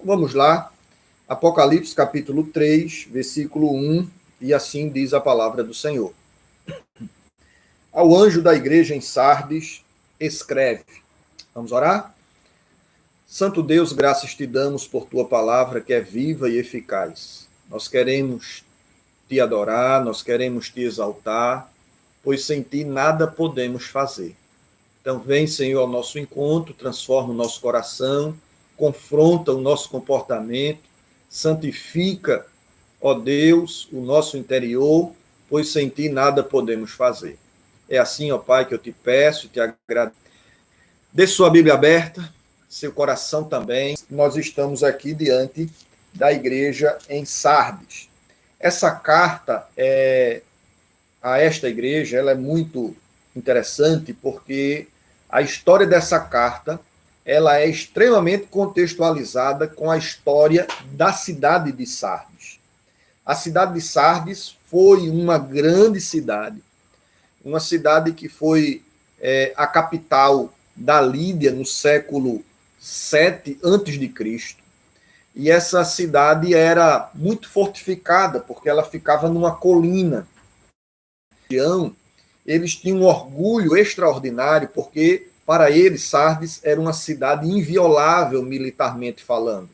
vamos lá. Apocalipse capítulo 3, versículo 1, e assim diz a palavra do Senhor. Ao anjo da igreja em Sardes, escreve. Vamos orar? Santo Deus, graças te damos por tua palavra que é viva e eficaz. Nós queremos te adorar, nós queremos te exaltar, pois sem ti nada podemos fazer. Então vem, Senhor, ao nosso encontro, transforma o nosso coração, confronta o nosso comportamento, santifica, ó Deus, o nosso interior, pois sem ti nada podemos fazer. É assim, ó Pai, que eu te peço e te agradeço. Deixe sua Bíblia aberta, seu coração também. Nós estamos aqui diante da igreja em Sardes. Essa carta a esta igreja ela é muito interessante porque a história dessa carta ela é extremamente contextualizada com a história da cidade de Sardes. A cidade de Sardes foi uma grande cidade, uma cidade que foi a capital da Lídia no século 7 a.C. E essa cidade era muito fortificada, porque ela ficava numa colina. Eles tinham um orgulho extraordinário, porque para eles Sardes era uma cidade inviolável militarmente falando.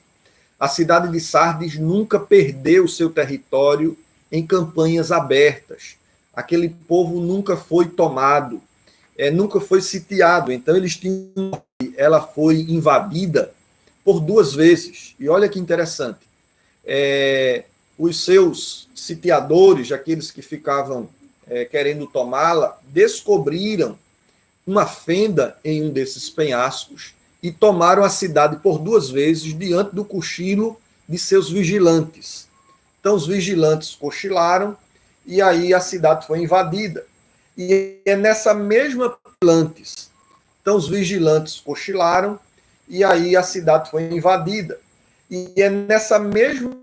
A cidade de Sardes nunca perdeu seu território em campanhas abertas. Aquele povo nunca foi tomado, nunca foi sitiado. Então ela foi invadida por 2 vezes. E olha que interessante. Os seus sitiadores, aqueles que ficavam querendo tomá-la, descobriram uma fenda em um desses penhascos e tomaram a cidade por 2 vezes diante do cochilo de seus vigilantes. Então os vigilantes cochilaram e aí a cidade foi invadida. E é nessa mesma vigilantes. Então os vigilantes cochilaram e aí a cidade foi invadida. E é nessa mesma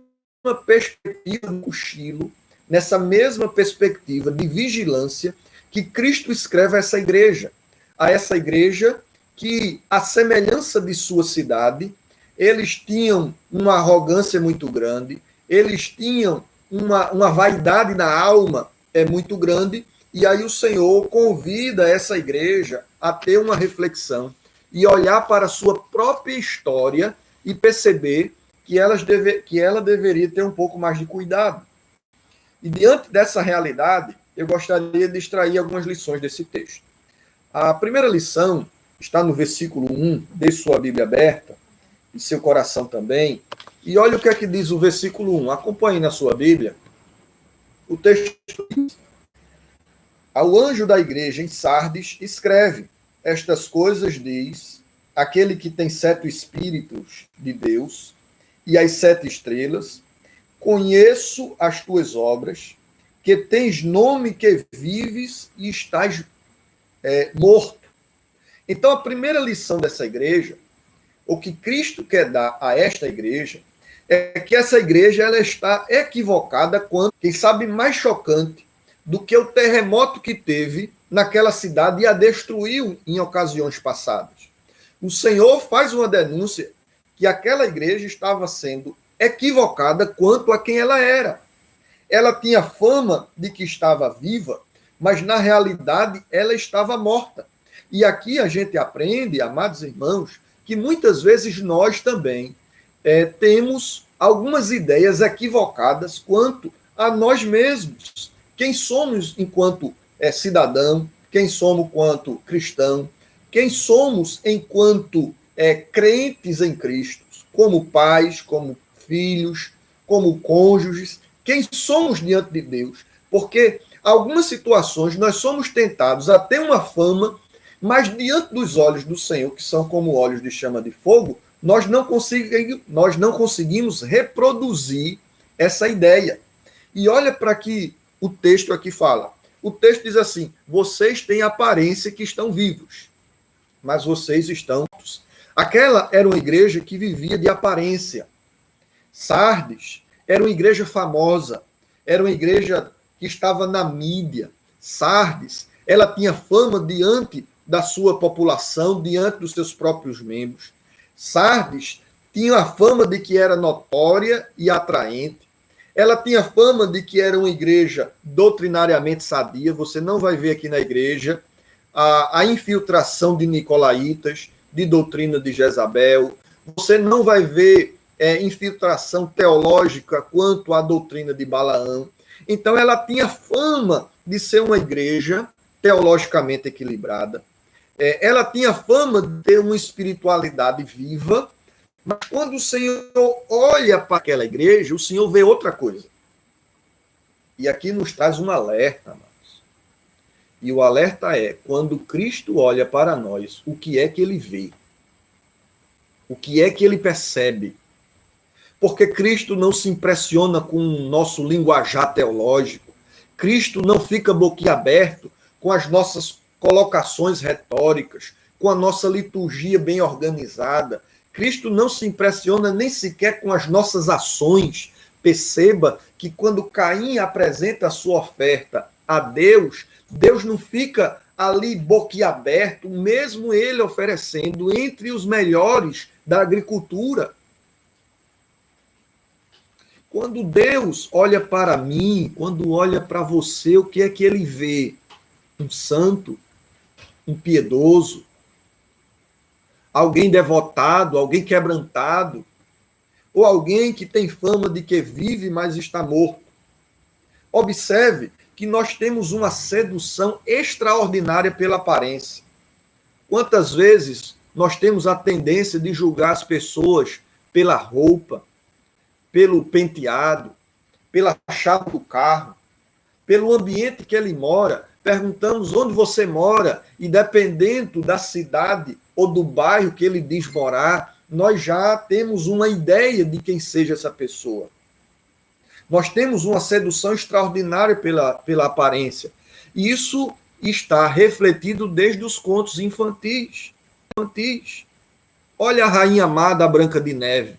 perspectiva do cochilo, nessa mesma perspectiva de vigilância, que Cristo escreve a essa igreja que, à semelhança de sua cidade, eles tinham uma arrogância muito grande, eles tinham uma vaidade na alma muito grande, e aí o Senhor convida essa igreja a ter uma reflexão e olhar para a sua própria história e perceber que ela deveria ter um pouco mais de cuidado. E diante dessa realidade, eu gostaria de extrair algumas lições desse texto. A primeira lição está no versículo 1, deixe sua Bíblia aberta, e seu coração também, e olha o que é que diz o versículo 1, acompanhe na sua Bíblia. O texto diz: ao anjo da igreja em Sardes escreve, estas coisas diz aquele que tem 7 Espíritos de Deus e as 7 estrelas, conheço as tuas obras, que tens nome que vives e estás morto. Então, a primeira lição dessa igreja, o que Cristo quer dar a esta igreja, é que essa igreja ela está equivocada quanto, quem sabe mais chocante, do que o terremoto que teve naquela cidade e a destruiu em ocasiões passadas. O Senhor faz uma denúncia que aquela igreja estava sendo equivocada quanto a quem ela era. Ela tinha fama de que estava viva, mas na realidade ela estava morta. E aqui a gente aprende, amados irmãos, que muitas vezes nós também temos algumas ideias equivocadas quanto a nós mesmos. Quem somos enquanto cidadão, quem somos enquanto cristão, quem somos enquanto crentes em Cristo, como pais, como filhos, como cônjuges, quem somos diante de Deus. Porque algumas situações nós somos tentados a ter uma fama, mas diante dos olhos do Senhor, que são como olhos de chama de fogo, nós não conseguimos reproduzir essa ideia. E olha para que o texto aqui fala. O texto diz assim: vocês têm aparência que estão vivos, mas vocês estão mortos. Aquela era uma igreja que vivia de aparência. Sardes era uma igreja famosa, era uma igreja que estava na mídia. Sardes, ela tinha fama diante da sua população, diante dos seus próprios membros. Sardes tinha a fama de que era notória e atraente. Ela tinha fama de que era uma igreja doutrinariamente sadia. Você não vai ver aqui na igreja a infiltração de nicolaítas, de doutrina de Jezabel. Você não vai ver infiltração teológica quanto à doutrina de Balaão. Então, ela tinha fama de ser uma igreja teologicamente equilibrada. Ela tinha fama de ter uma espiritualidade viva, mas quando o Senhor olha para aquela igreja, o Senhor vê outra coisa. E aqui nos traz um alerta, amados. E o alerta é, quando Cristo olha para nós, o que é que ele vê? O que é que ele percebe? Porque Cristo não se impressiona com o nosso linguajar teológico. Cristo não fica boquiaberto com as nossas colocações retóricas, com a nossa liturgia bem organizada. Cristo não se impressiona nem sequer com as nossas ações. Perceba que quando Caim apresenta a sua oferta a Deus, Deus não fica ali boquiaberto, mesmo ele oferecendo entre os melhores da agricultura. Quando Deus olha para mim, quando olha para você, o que é que ele vê? Um santo, um piedoso, alguém devotado, alguém quebrantado, ou alguém que tem fama de que vive, mas está morto. Observe que nós temos uma sedução extraordinária pela aparência. Quantas vezes nós temos a tendência de julgar as pessoas pela roupa, pelo penteado, pela chave do carro, pelo ambiente que ele mora. Perguntamos onde você mora e, dependendo da cidade ou do bairro que ele diz morar, nós já temos uma ideia de quem seja essa pessoa. Nós temos uma sedução extraordinária pela aparência. E isso está refletido desde os contos infantis. Olha a rainha amada, a Branca de Neve.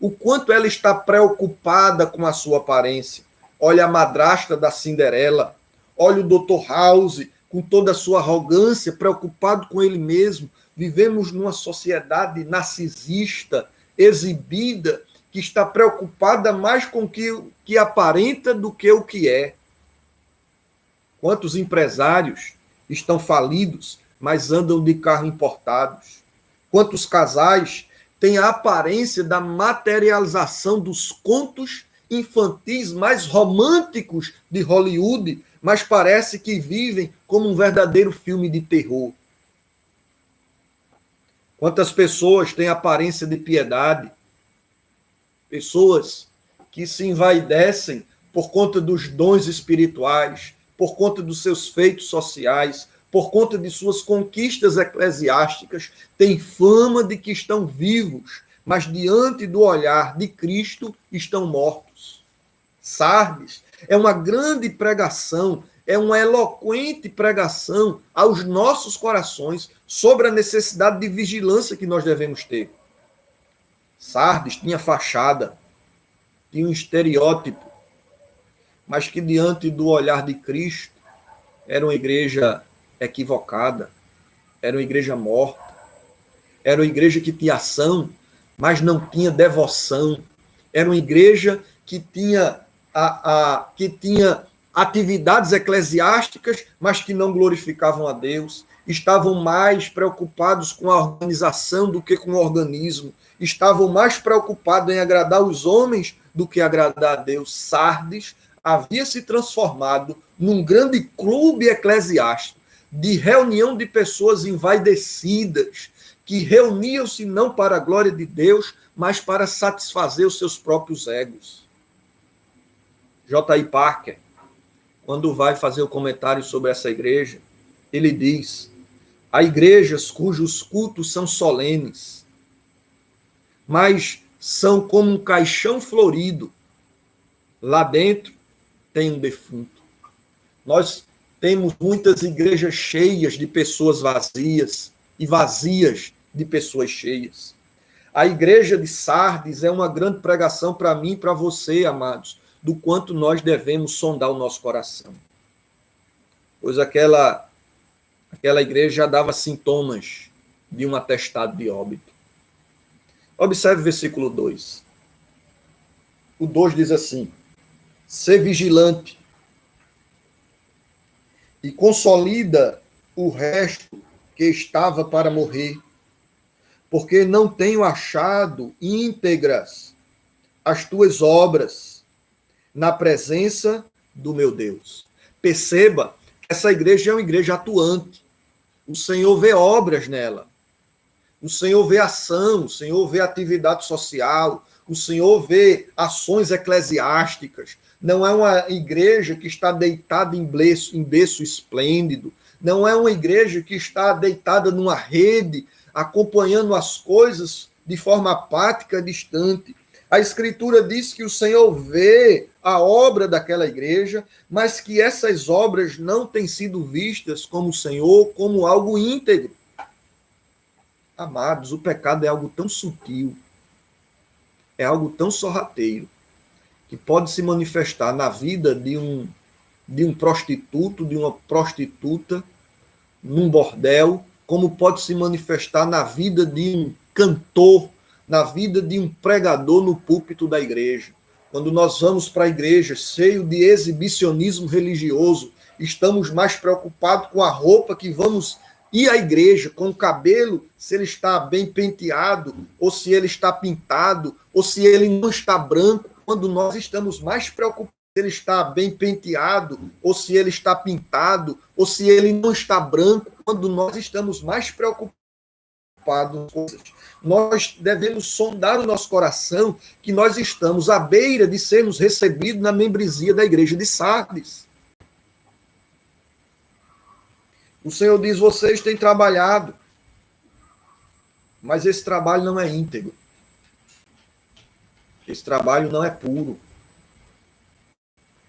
O quanto ela está preocupada com a sua aparência. Olha a madrasta da Cinderela. Olha o Dr. House, com toda a sua arrogância, preocupado com ele mesmo. Vivemos numa sociedade narcisista, exibida, que está preocupada mais com o que aparenta do que o que é. Quantos empresários estão falidos, mas andam de carro importados? Quantos casais têm a aparência da materialização dos contos infantis mais românticos de Hollywood, mas parece que vivem como um verdadeiro filme de terror? Quantas pessoas têm aparência de piedade? Pessoas que se envaidecem por conta dos dons espirituais, por conta dos seus feitos sociais, por conta de suas conquistas eclesiásticas, têm fama de que estão vivos, mas diante do olhar de Cristo estão mortos. Sardes é uma grande pregação, é uma eloquente pregação aos nossos corações sobre a necessidade de vigilância que nós devemos ter. Sardes tinha fachada, tinha um estereótipo, mas que diante do olhar de Cristo era uma igreja equivocada, era uma igreja morta, era uma igreja que tinha ação, mas não tinha devoção, era uma igreja que tinha atividades eclesiásticas, mas que não glorificavam a Deus, estavam mais preocupados com a organização do que com o organismo, estavam mais preocupados em agradar os homens do que agradar a Deus. Sardes havia se transformado num grande clube eclesiástico, de reunião de pessoas envaidecidas, que reuniam-se não para a glória de Deus, mas para satisfazer os seus próprios egos. J.I. Parker, quando vai fazer o comentário sobre essa igreja, ele diz: há igrejas cujos cultos são solenes, mas são como um caixão florido. Lá dentro tem um defunto. Nós temos muitas igrejas cheias de pessoas vazias e vazias de pessoas cheias. A igreja de Sardes é uma grande pregação para mim e para você, amados, do quanto nós devemos sondar o nosso coração. Pois aquela igreja já dava sintomas de um atestado de óbito. Observe o versículo 2. O 2 diz assim: ser vigilante e consolida o resto que estava para morrer, porque não tenho achado íntegras as tuas obras na presença do meu Deus. Perceba, essa igreja é uma igreja atuante. O Senhor vê obras nela. O Senhor vê ação, o Senhor vê atividade social, o Senhor vê ações eclesiásticas. Não é uma igreja que está deitada em berço esplêndido. Não é uma igreja que está deitada numa rede, acompanhando as coisas de forma apática, distante. A Escritura diz que o Senhor vê a obra daquela igreja, mas que essas obras não têm sido vistas como o Senhor, como algo íntegro. Amados, o pecado é algo tão sutil, é algo tão sorrateiro, que pode se manifestar na vida de um prostituto, de uma prostituta, num bordel, como pode se manifestar na vida de um cantor, na vida de um pregador no púlpito da igreja. Quando nós vamos para a igreja cheio de exibicionismo religioso, estamos mais preocupados com a roupa que vamos ir à igreja, com o cabelo, se ele está bem penteado, ou se ele está pintado, ou se ele não está branco, quando nós estamos mais preocupados se ele está bem penteado, ou se ele está pintado, ou se ele não está branco, quando nós estamos mais preocupados com coisas. Nós devemos sondar o nosso coração que nós estamos à beira de sermos recebidos na membresia da igreja de Sardes. O Senhor diz, vocês têm trabalhado, mas esse trabalho não é íntegro. Esse trabalho não é puro.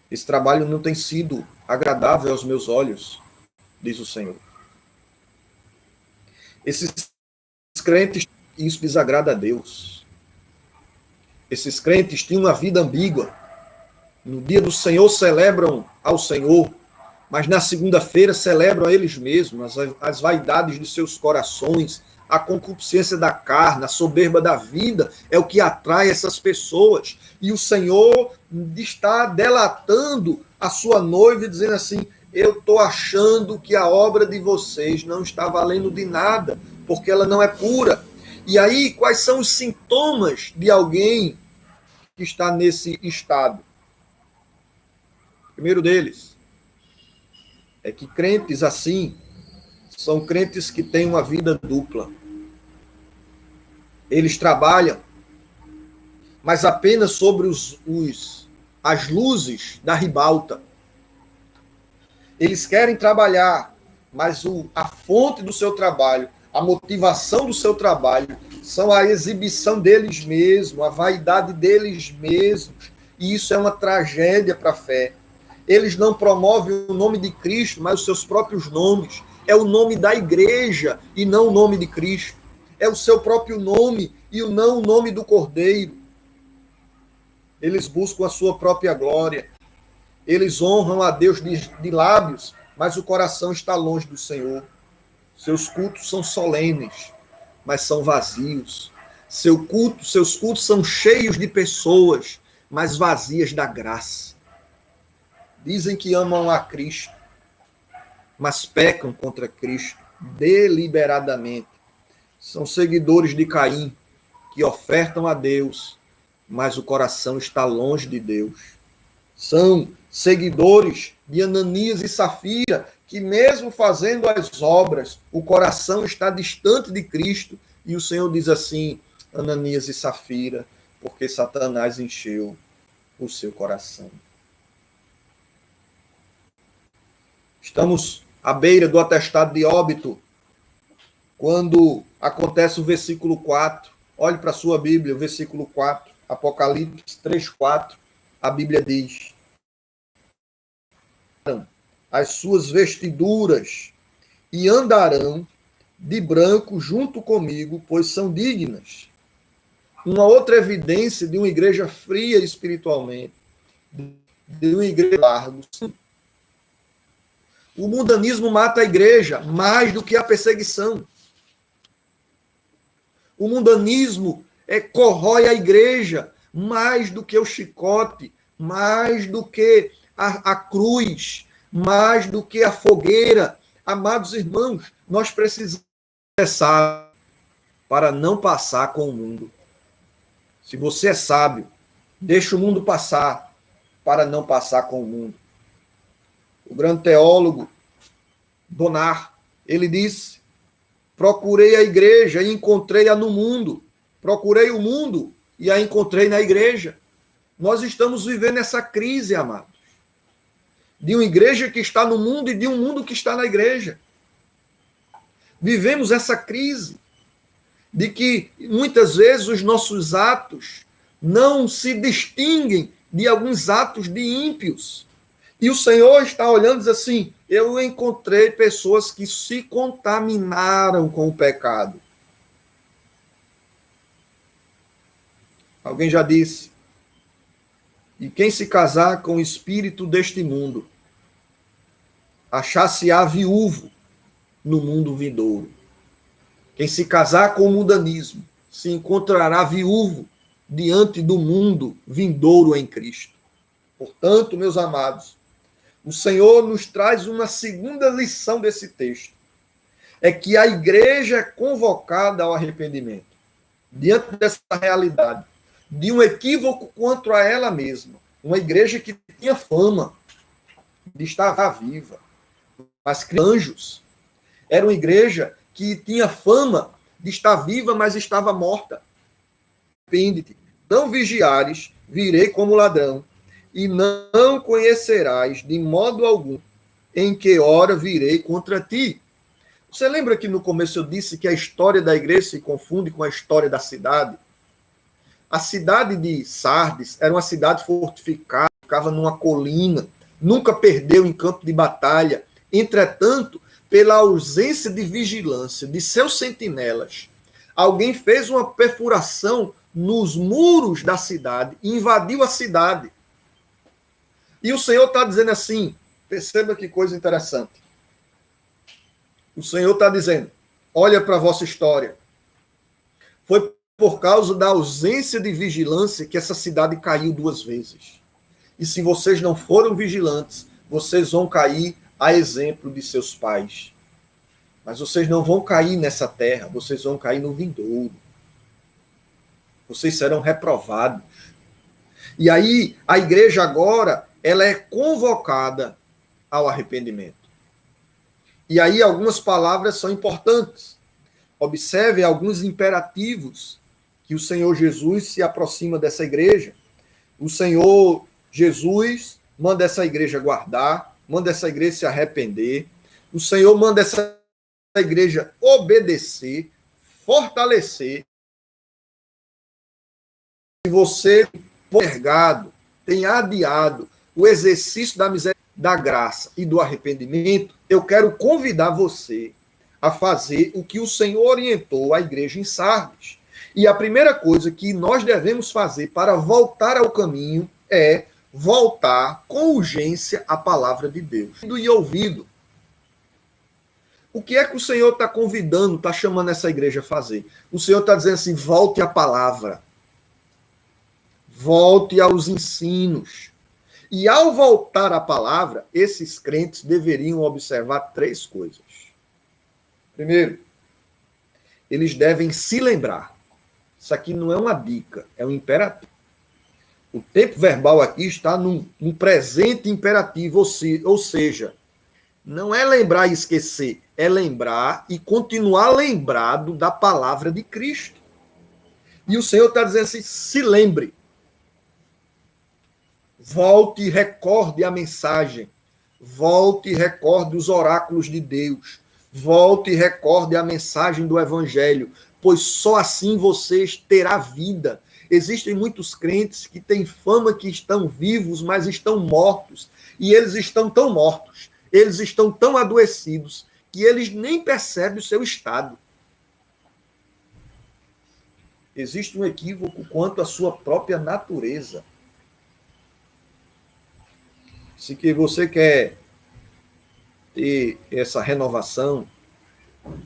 Esse trabalho não tem sido agradável aos meus olhos, diz o Senhor. Esses crentes, isso desagrada a Deus. Esses crentes tinham uma vida ambígua. No dia do Senhor celebram ao Senhor, mas na segunda-feira celebram a eles mesmos, as vaidades de seus corações, a concupiscência da carne, a soberba da vida, é o que atrai essas pessoas. E o Senhor está delatando a sua noiva e dizendo assim, eu estou achando que a obra de vocês não está valendo de nada, porque ela não é pura. E aí, quais são os sintomas de alguém que está nesse estado? O primeiro deles é que crentes assim são crentes que têm uma vida dupla. Eles trabalham, mas apenas sobre as luzes da ribalta. Eles querem trabalhar, mas a fonte do seu trabalho, a motivação do seu trabalho, são a exibição deles mesmos, a vaidade deles mesmos. E isso é uma tragédia para a fé. Eles não promovem o nome de Cristo, mas os seus próprios nomes. É o nome da igreja e não o nome de Cristo. É o seu próprio nome e não o nome do Cordeiro. Eles buscam a sua própria glória. Eles honram a Deus de lábios, mas o coração está longe do Senhor. Seus cultos são solenes, mas são vazios. Seus cultos são cheios de pessoas, mas vazias da graça. Dizem que amam a Cristo, mas pecam contra Cristo deliberadamente. São seguidores de Caim, que ofertam a Deus, mas o coração está longe de Deus. São seguidores de Ananias e Safira, que mesmo fazendo as obras, o coração está distante de Cristo. E o Senhor diz assim, Ananias e Safira, porque Satanás encheu o seu coração. Estamos à beira do atestado de óbito, quando acontece o versículo 4. Olhe para a sua Bíblia, o versículo 4, Apocalipse 3:4, a Bíblia diz: as suas vestiduras e andarão de branco junto comigo, pois são dignas. Uma outra evidência de uma igreja fria espiritualmente, de uma igreja larga. O mundanismo mata a igreja mais do que a perseguição. O mundanismo corrói a igreja mais do que o chicote, mais do que a cruz, mais do que a fogueira. Amados irmãos, nós precisamos começar para não passar com o mundo. Se você é sábio, deixa o mundo passar para não passar com o mundo. O grande teólogo Bonar, ele disse: procurei a igreja e encontrei-a no mundo. Procurei o mundo e a encontrei na igreja. Nós estamos vivendo essa crise, amados, de uma igreja que está no mundo e de um mundo que está na igreja. Vivemos essa crise de que muitas vezes os nossos atos não se distinguem de alguns atos de ímpios. E o Senhor está olhando e diz assim: eu encontrei pessoas que se contaminaram com o pecado. Alguém já disse: e quem se casar com o espírito deste mundo, achar-se-á viúvo no mundo vindouro. Quem se casar com o mundanismo se encontrará viúvo diante do mundo vindouro em Cristo. Portanto, meus amados, o Senhor nos traz uma segunda lição desse texto. É que a igreja é convocada ao arrependimento. Diante dessa realidade, de um equívoco quanto a ela mesma. Uma igreja que tinha fama de estar viva, mas anjos. Era uma igreja que tinha fama de estar viva, mas estava morta. Arrepende-te, não vigiares, virei como ladrão, e não conhecerás de modo algum em que hora virei contra ti. Você lembra que no começo eu disse que a história da igreja se confunde com a história da cidade? A cidade de Sardes era uma cidade fortificada, ficava numa colina, nunca perdeu em campo de batalha. Entretanto, pela ausência de vigilância de seus sentinelas, alguém fez uma perfuração nos muros da cidade e invadiu a cidade. E o Senhor está dizendo assim, perceba que coisa interessante. O Senhor está dizendo: olha para a vossa história. Foi por causa da ausência de vigilância que essa cidade caiu 2 vezes. E se vocês não foram vigilantes, vocês vão cair a exemplo de seus pais. Mas vocês não vão cair nessa terra, vocês vão cair no vindouro. Vocês serão reprovados. E aí, a igreja agora, ela é convocada ao arrependimento. E aí, algumas palavras são importantes. Observe alguns imperativos que o Senhor Jesus se aproxima dessa igreja. O Senhor Jesus manda essa igreja guardar, manda essa igreja se arrepender. O Senhor manda essa igreja obedecer, fortalecer. Se você tem postergado, tem adiado o exercício da misericórdia, da graça e do arrependimento, eu quero convidar você a fazer o que o Senhor orientou à igreja em Sardes. E a primeira coisa que nós devemos fazer para voltar ao caminho é voltar com urgência à palavra de Deus. E ouvido. O que é que o Senhor está convidando, está chamando essa igreja a fazer? O Senhor está dizendo assim: volte à palavra. Volte aos ensinos. E ao voltar à palavra, esses crentes deveriam observar 3 coisas. Primeiro, eles devem se lembrar. Isso aqui não é uma dica, é um imperativo. O tempo verbal aqui está num presente imperativo, ou seja, não é lembrar e esquecer, é lembrar e continuar lembrado da palavra de Cristo. E o Senhor está dizendo assim: se lembre. Volte e recorde a mensagem. Volte e recorde os oráculos de Deus. Volte e recorde a mensagem do Evangelho, pois só assim vocês terão vida. Existem muitos crentes que têm fama que estão vivos, mas estão mortos. E eles estão tão mortos, eles estão tão adoecidos, que eles nem percebem o seu estado. Existe um equívoco quanto à sua própria natureza. Se que você quer ter essa renovação,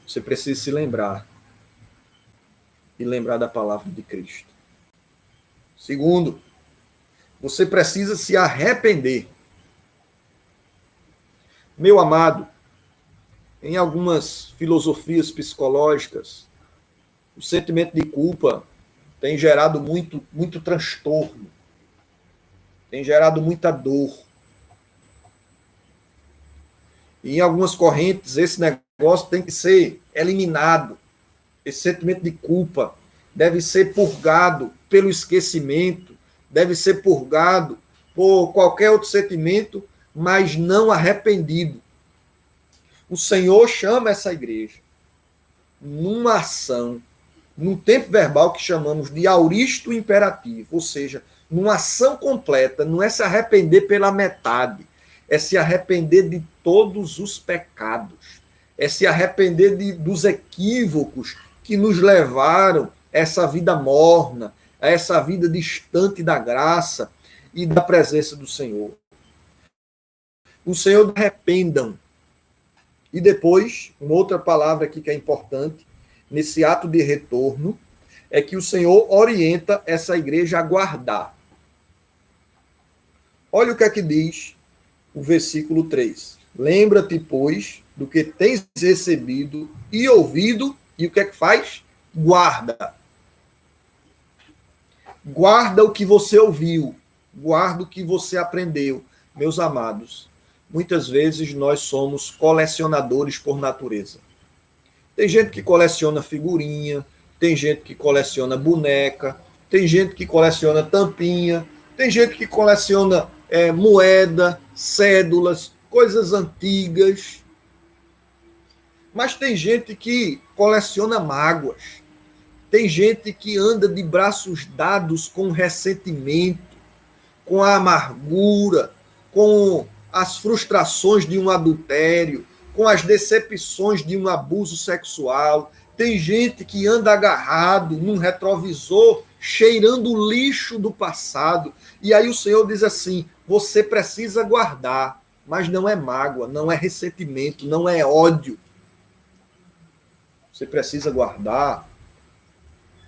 você precisa se lembrar e lembrar da palavra de Cristo. Segundo, você precisa se arrepender. Meu amado, em algumas filosofias psicológicas, o sentimento de culpa tem gerado muito transtorno, tem gerado muita dor. E em algumas correntes, esse negócio tem que ser eliminado. Esse sentimento de culpa deve ser purgado pelo esquecimento, deve ser purgado por qualquer outro sentimento, mas não arrependido. O Senhor chama essa igreja numa ação, num tempo verbal que chamamos de auristo imperativo, ou seja, numa ação completa, não é se arrepender pela metade, é se arrepender de todos os pecados, é se arrepender dos equívocos que nos levaram a essa vida morna, a essa vida distante da graça e da presença do Senhor. O Senhor arrependam. E depois, uma outra palavra aqui que é importante, nesse ato de retorno, é que o Senhor orienta essa igreja a guardar. Olha o que é que diz o versículo 3. Lembra-te, pois, do que tens recebido e ouvido, e o que é que faz? Guarda. Guarda o que você ouviu, guarda o que você aprendeu. Meus amados, muitas vezes nós somos colecionadores por natureza. Tem gente que coleciona figurinha, tem gente que coleciona boneca, tem gente que coleciona tampinha, tem gente que coleciona moeda, cédulas, coisas antigas. Mas tem gente que coleciona mágoas. Tem gente que anda de braços dados com ressentimento, com a amargura, com as frustrações de um adultério, com as decepções de um abuso sexual. Tem gente que anda agarrado num retrovisor, cheirando o lixo do passado. E aí o Senhor diz assim, você precisa guardar, mas não é mágoa, não é ressentimento, não é ódio. Você precisa guardar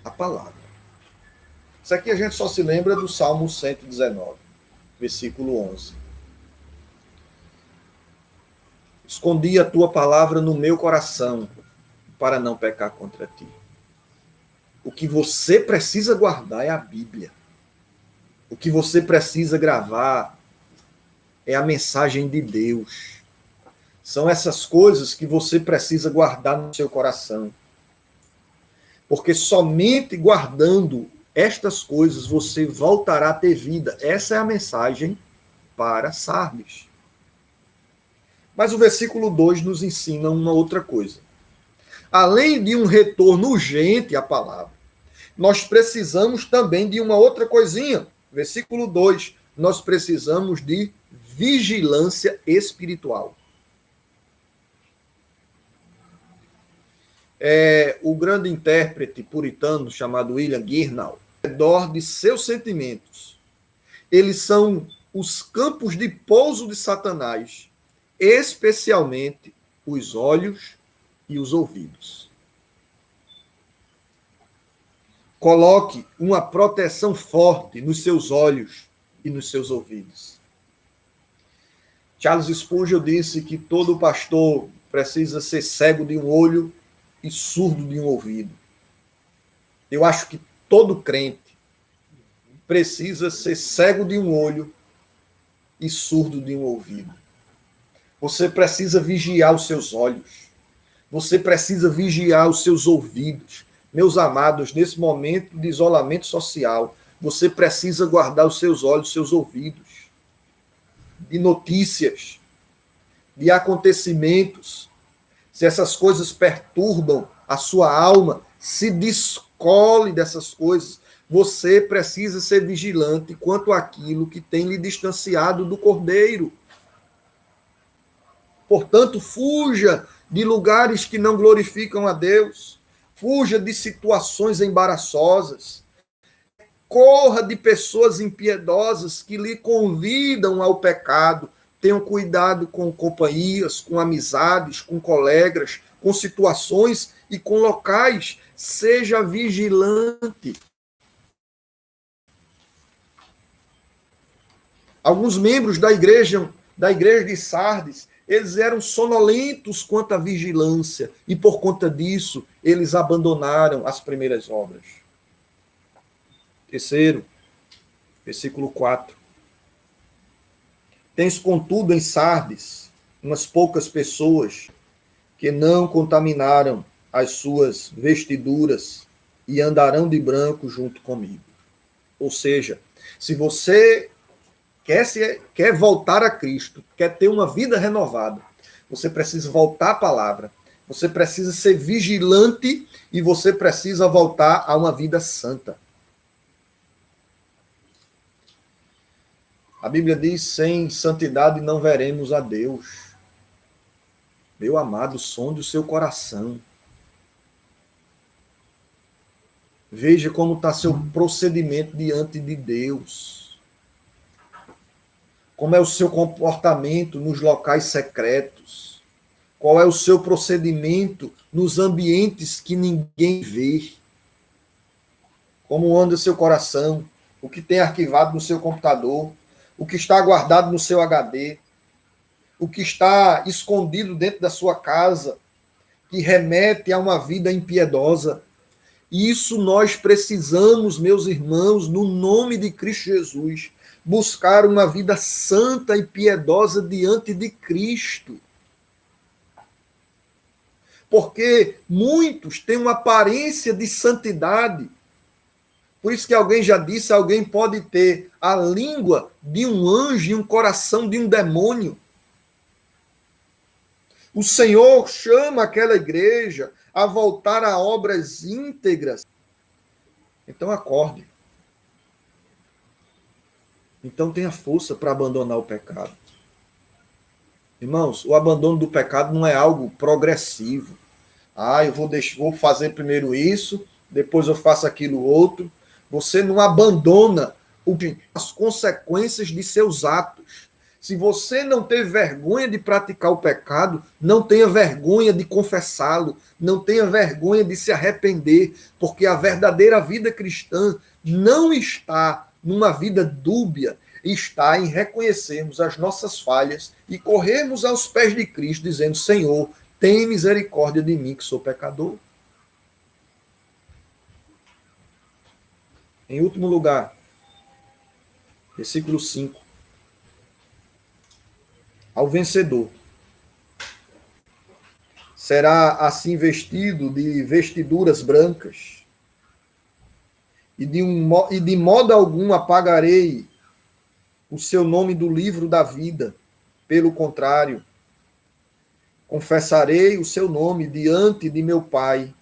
a palavra. Isso aqui a gente só se lembra do Salmo 119, versículo 11. Escondi a tua palavra no meu coração para não pecar contra ti. O que você precisa guardar é a Bíblia. O que você precisa gravar é a mensagem de Deus. São essas coisas que você precisa guardar no seu coração. Porque somente guardando estas coisas você voltará a ter vida. Essa é a mensagem para Sardes. Mas o versículo 2 nos ensina uma outra coisa. Além de um retorno urgente à palavra, nós precisamos também de uma outra coisinha. Versículo 2, nós precisamos de vigilância espiritual. O grande intérprete puritano chamado William Gurnall, ao redor de seus sentimentos, eles são os campos de pouso de Satanás, especialmente os olhos e os ouvidos. Coloque uma proteção forte nos seus olhos e nos seus ouvidos. Charles Spurgeon disse que todo pastor precisa ser cego de um olho e surdo de um ouvido. Eu acho que todo crente precisa ser cego de um olho e surdo de um ouvido. Você precisa vigiar os seus olhos. Você precisa vigiar os seus ouvidos. Meus amados, nesse momento de isolamento social, você precisa guardar os seus olhos, os seus ouvidos, de notícias, de acontecimentos. Se essas coisas perturbam a sua alma, se descole dessas coisas. Você precisa ser vigilante quanto àquilo que tem lhe distanciado do Cordeiro. Portanto, fuja de lugares que não glorificam a Deus. Fuja de situações embaraçosas. Corra de pessoas impiedosas que lhe convidam ao pecado. Tenham cuidado com companhias, com amizades, com colegas, com situações e com locais. Seja vigilante. Alguns membros da igreja de Sardes, eles eram sonolentos quanto à vigilância, e por conta disso, eles abandonaram as primeiras obras. Terceiro, versículo 4. Tens, contudo, em Sardes, umas poucas pessoas que não contaminaram as suas vestiduras e andarão de branco junto comigo. Ou seja, se você quer voltar a Cristo, quer ter uma vida renovada, você precisa voltar à palavra, você precisa ser vigilante e você precisa voltar a uma vida santa. A Bíblia diz, sem santidade não veremos a Deus. Meu amado, sonde o seu coração. Veja como está seu procedimento diante de Deus. Como é o seu comportamento nos locais secretos. Qual é o seu procedimento nos ambientes que ninguém vê. Como anda seu coração. O que tem arquivado no seu computador. O que está guardado no seu HD. O que está escondido dentro da sua casa. Que remete a uma vida impiedosa. Isso nós precisamos, meus irmãos, no nome de Cristo Jesus, buscar uma vida santa e piedosa diante de Cristo. Porque muitos têm uma aparência de santidade. Por isso que alguém já disse, alguém pode ter a língua de um anjo e um coração de um demônio. O Senhor chama aquela igreja a voltar a obras íntegras. Então acorde. Então tenha força para abandonar o pecado. Irmãos, o abandono do pecado não é algo progressivo. Eu vou fazer primeiro isso, depois eu faço aquilo outro. Você não abandona as consequências de seus atos. Se você não ter vergonha de praticar o pecado, não tenha vergonha de confessá-lo, não tenha vergonha de se arrepender, porque a verdadeira vida cristã não está numa vida dúbia, está em reconhecermos as nossas falhas e corrermos aos pés de Cristo, dizendo, Senhor, tem misericórdia de mim, que sou pecador. Em último lugar, versículo 5. Ao vencedor será assim vestido de vestiduras brancas, e de modo algum apagarei o seu nome do livro da vida. Pelo contrário, confessarei o seu nome diante de meu Pai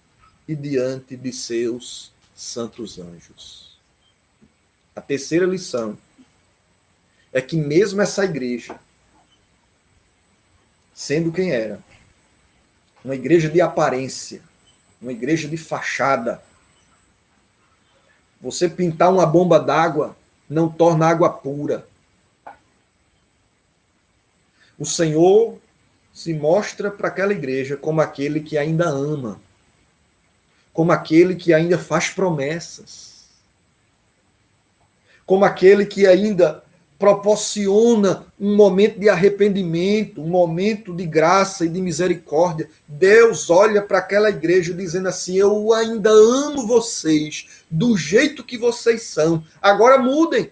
e diante de seus santos anjos. A terceira lição é que mesmo essa igreja, sendo quem era, uma igreja de aparência, uma igreja de fachada, você pintar uma bomba d'água não torna água pura. O Senhor se mostra para aquela igreja como aquele que ainda ama, como aquele que ainda faz promessas, como aquele que ainda proporciona um momento de arrependimento, um momento de graça e de misericórdia. Deus olha para aquela igreja dizendo assim, eu ainda amo vocês do jeito que vocês são. Agora mudem.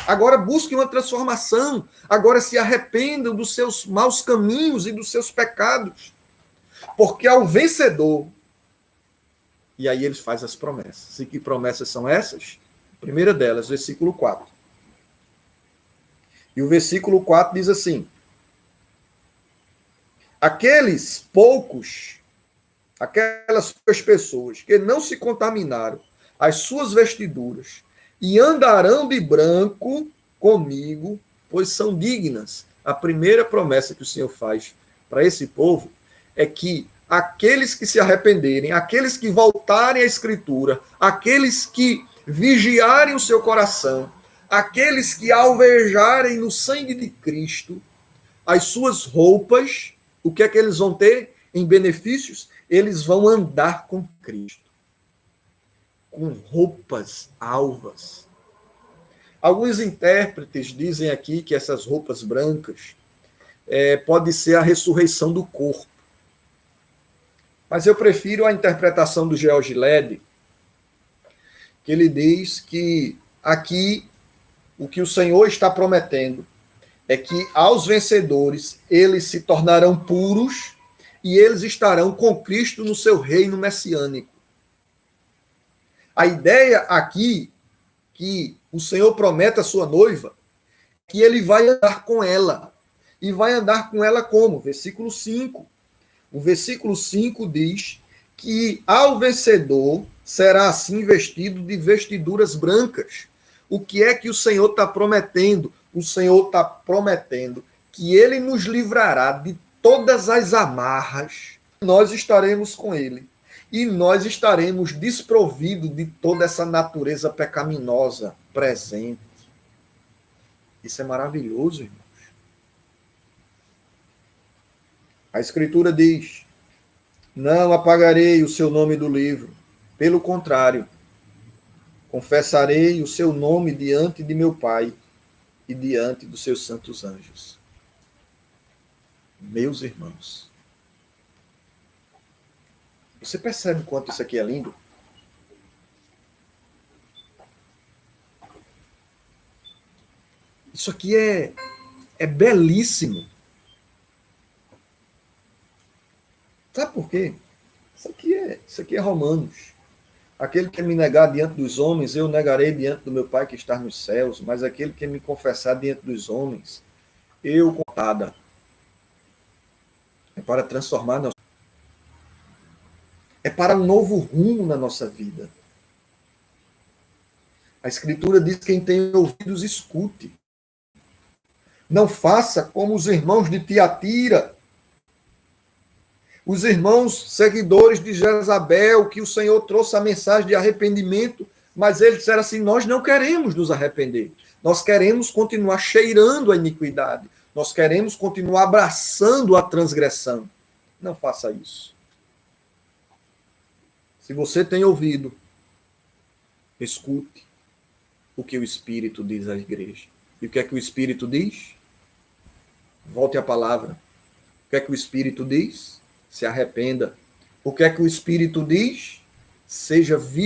Agora busquem uma transformação. Agora se arrependam dos seus maus caminhos e dos seus pecados. Porque ao vencedor, e aí ele faz as promessas. E que promessas são essas? A primeira delas, versículo 4. E o versículo 4 diz assim, aqueles poucos, aquelas poucas pessoas que não se contaminaram as suas vestiduras e andarão de branco comigo, pois são dignas. A primeira promessa que o Senhor faz para esse povo é que aqueles que se arrependerem, aqueles que voltarem à Escritura, aqueles que vigiarem o seu coração, aqueles que alvejarem no sangue de Cristo as suas roupas, o que é que eles vão ter em benefícios? eles vão andar com Cristo, com roupas alvas. Alguns intérpretes dizem aqui que essas roupas brancas pode ser a ressurreição do corpo. Mas eu prefiro a interpretação do George Led, que ele diz que aqui o que o Senhor está prometendo é que aos vencedores eles se tornarão puros e eles estarão com Cristo no seu reino messiânico. A ideia aqui que o Senhor promete à sua noiva que ele vai andar com ela. E vai andar com ela como? Versículo 5. O versículo 5 diz que ao vencedor será assim vestido de vestiduras brancas. O que é que o Senhor está prometendo? O Senhor está prometendo que ele nos livrará de todas as amarras. Nós estaremos com ele. E nós estaremos desprovidos de toda essa natureza pecaminosa presente. Isso é maravilhoso, irmãos. A Escritura diz: não apagarei o seu nome do livro. Pelo contrário, confessarei o seu nome diante de meu Pai e diante dos seus santos anjos. Meus irmãos, você percebe quanto isso aqui é lindo? Isso aqui é belíssimo. Sabe por quê? Isso aqui é Romanos. Aquele que me negar diante dos homens, eu negarei diante do meu Pai que está nos céus, mas aquele que me confessar diante dos homens, eu contada. É para transformar nossa... É para um novo rumo na nossa vida. A Escritura diz que quem tem ouvidos, escute. Não faça como os irmãos de Tiatira, os irmãos seguidores de Jezabel, que o Senhor trouxe a mensagem de arrependimento, mas eles disseram assim: nós não queremos nos arrepender. Nós queremos continuar cheirando a iniquidade. Nós queremos continuar abraçando a transgressão. Não faça isso. Se você tem ouvido, escute o que o Espírito diz à igreja. E o que é que o Espírito diz? Volte à palavra. O que é que o Espírito diz? Se arrependa. O que é que o Espírito diz? Seja